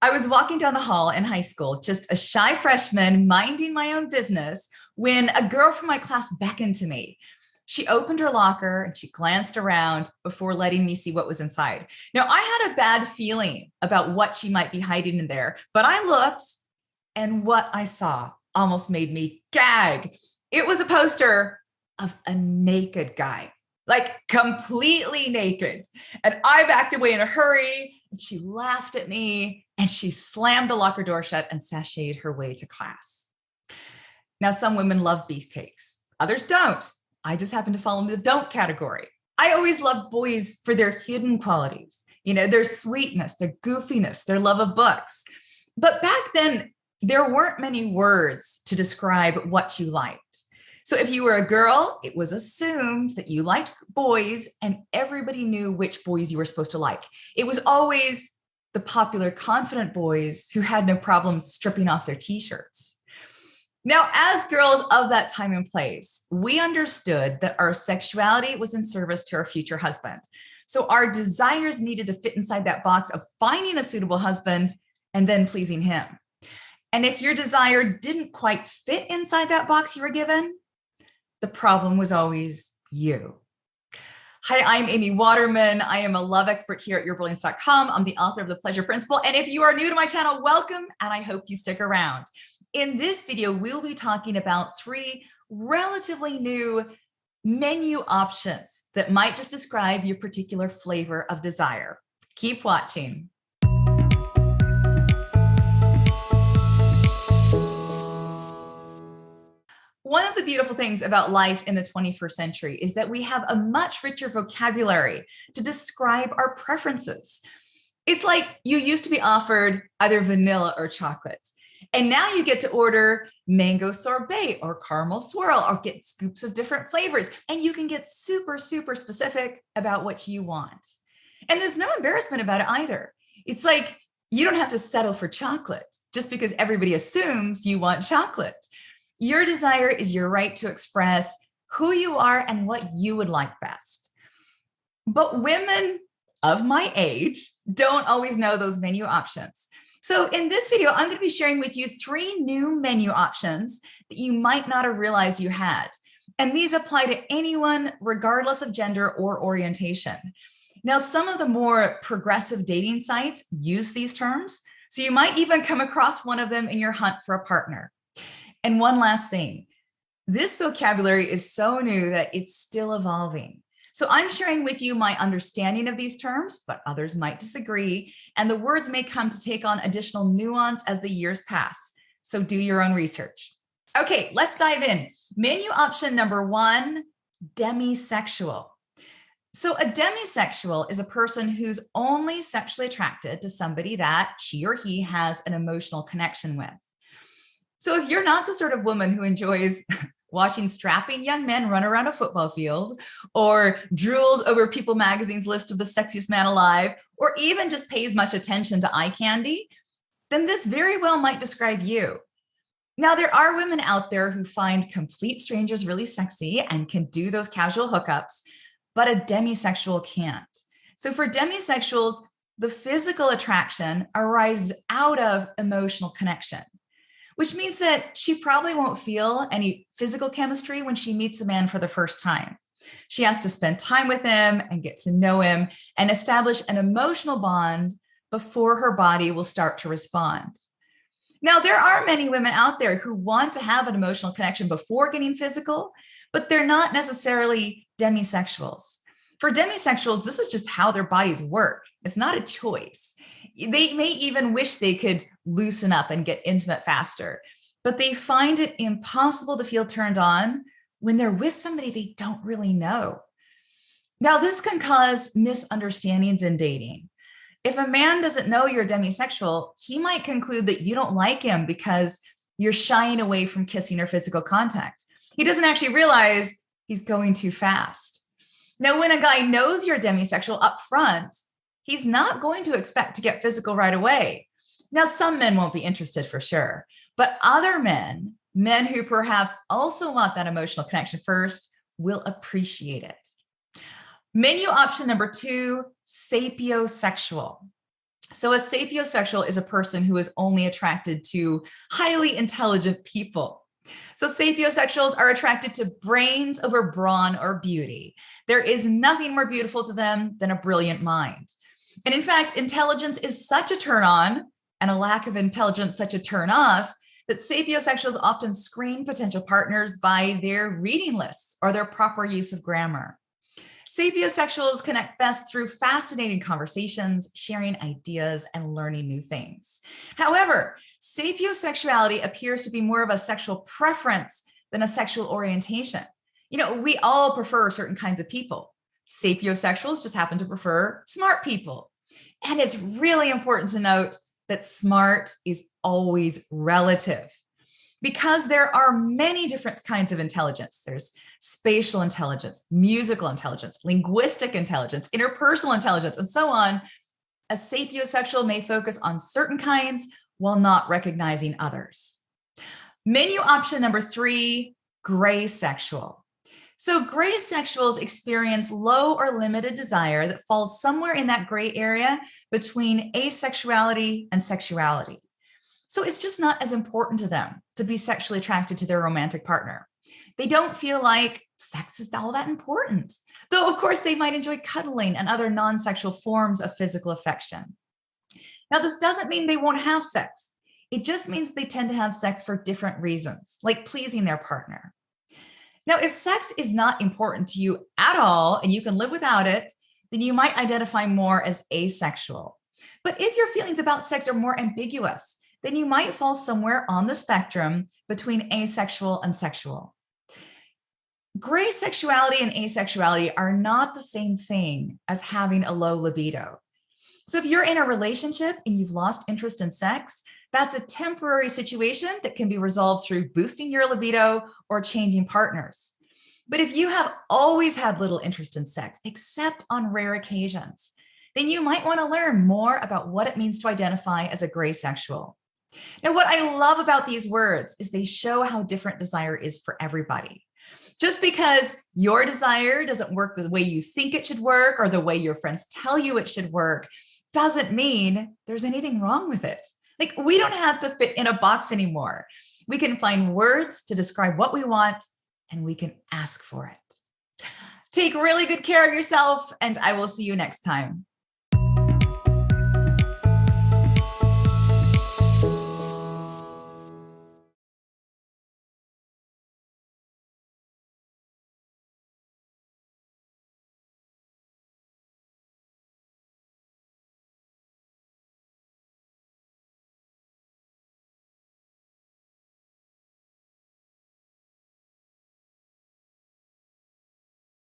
I was walking down the hall in high school, just a shy freshman minding my own business, when a girl from my class beckoned to me. She opened her locker and she glanced around before letting me see what was inside. Now, I had a bad feeling about what she might be hiding in there, but I looked, and what I saw almost made me gag. It was a poster of a naked guy, like completely naked. And I backed away in a hurry, and she laughed at me, and she slammed the locker door shut and sashayed her way to class. Now, some women love beefcakes, others don't. I just happen to fall in the don't category. I always love boys for their hidden qualities, their sweetness, their goofiness, their love of books. But back then, there weren't many words to describe what you liked. So if you were a girl, it was assumed that you liked boys, and everybody knew which boys you were supposed to like. It was always the popular, confident boys who had no problem stripping off their t-shirts. Now, as girls of that time and place, we understood that our sexuality was in service to our future husband. So our desires needed to fit inside that box of finding a suitable husband and then pleasing him. And if your desire didn't quite fit inside that box you were given, the problem was always you. Hi, I'm Amy Waterman. I am a love expert here at yourbrilliance.com. I'm the author of The Pleasure Principle. And if you are new to my channel, welcome, and I hope you stick around. In this video, we'll be talking about 3 relatively new menu options that might just describe your particular flavor of desire. Keep watching. One of the beautiful things about life in the 21st century is that we have a much richer vocabulary to describe our preferences. It's like you used to be offered either vanilla or chocolate, and now you get to order mango sorbet or caramel swirl or get scoops of different flavors, and you can get super, super specific about what you want. And there's no embarrassment about it either. It's like you don't have to settle for chocolate just because everybody assumes you want chocolate. Your desire is your right to express who you are and what you would like best. But women of my age don't always know those menu options. So in this video, I'm going to be sharing with you 3 new menu options that you might not have realized you had. And these apply to anyone, regardless of gender or orientation. Now, some of the more progressive dating sites use these terms, so you might even come across one of them in your hunt for a partner. And one last thing, this vocabulary is so new that it's still evolving. So I'm sharing with you my understanding of these terms, but others might disagree, and the words may come to take on additional nuance as the years pass. So do your own research. Okay, let's dive in. Menu option number 1, demisexual. So a demisexual is a person who's only sexually attracted to somebody that she or he has an emotional connection with. So if you're not the sort of woman who enjoys watching strapping young men run around a football field, or drools over People magazine's list of the sexiest man alive, or even just pays much attention to eye candy, then this very well might describe you. Now, there are women out there who find complete strangers really sexy and can do those casual hookups, but a demisexual can't. So for demisexuals, the physical attraction arises out of emotional connection, which means that she probably won't feel any physical chemistry when she meets a man for the first time. She has to spend time with him and get to know him and establish an emotional bond before her body will start to respond. Now, there are many women out there who want to have an emotional connection before getting physical, but they're not necessarily demisexuals. For demisexuals, this is just how their bodies work. It's not a choice. They may even wish they could loosen up and get intimate faster, but they find it impossible to feel turned on when they're with somebody they don't really know. Now, this can cause misunderstandings in dating. If a man doesn't know you're demisexual, he might conclude that you don't like him because you're shying away from kissing or physical contact. He doesn't actually realize he's going too fast. Now, when a guy knows you're demisexual up front, he's not going to expect to get physical right away. Now, some men won't be interested for sure, but other men who perhaps also want that emotional connection first, will appreciate it. Menu option number 2, sapiosexual. So a sapiosexual is a person who is only attracted to highly intelligent people. So sapiosexuals are attracted to brains over brawn or beauty. There is nothing more beautiful to them than a brilliant mind. And in fact, intelligence is such a turn on and a lack of intelligence such a turn off that sapiosexuals often screen potential partners by their reading lists or their proper use of grammar. Sapiosexuals connect best through fascinating conversations, sharing ideas, and learning new things. However, sapiosexuality appears to be more of a sexual preference than a sexual orientation. We all prefer certain kinds of people. Sapiosexuals just happen to prefer smart people. And it's really important to note that smart is always relative, because there are many different kinds of intelligence. There's spatial intelligence, musical intelligence, linguistic intelligence, interpersonal intelligence, and so on. A sapiosexual may focus on certain kinds while not recognizing others. Menu option number 3, graysexual. So graysexuals experience low or limited desire that falls somewhere in that gray area between asexuality and sexuality. So it's just not as important to them to be sexually attracted to their romantic partner. They don't feel like sex is all that important, though of course they might enjoy cuddling and other non-sexual forms of physical affection. Now, this doesn't mean they won't have sex. It just means they tend to have sex for different reasons, like pleasing their partner. Now, if sex is not important to you at all and you can live without it, then you might identify more as asexual. But if your feelings about sex are more ambiguous, then you might fall somewhere on the spectrum between asexual and sexual. Graysexuality and asexuality are not the same thing as having a low libido. So if you're in a relationship and you've lost interest in sex, that's a temporary situation that can be resolved through boosting your libido or changing partners. But if you have always had little interest in sex, except on rare occasions, then you might want to learn more about what it means to identify as a graysexual. Now, what I love about these words is they show how different desire is for everybody. Just because your desire doesn't work the way you think it should work or the way your friends tell you it should work doesn't mean there's anything wrong with it. Like, we don't have to fit in a box anymore. We can find words to describe what we want, and we can ask for it. Take really good care of yourself, and I will see you next time.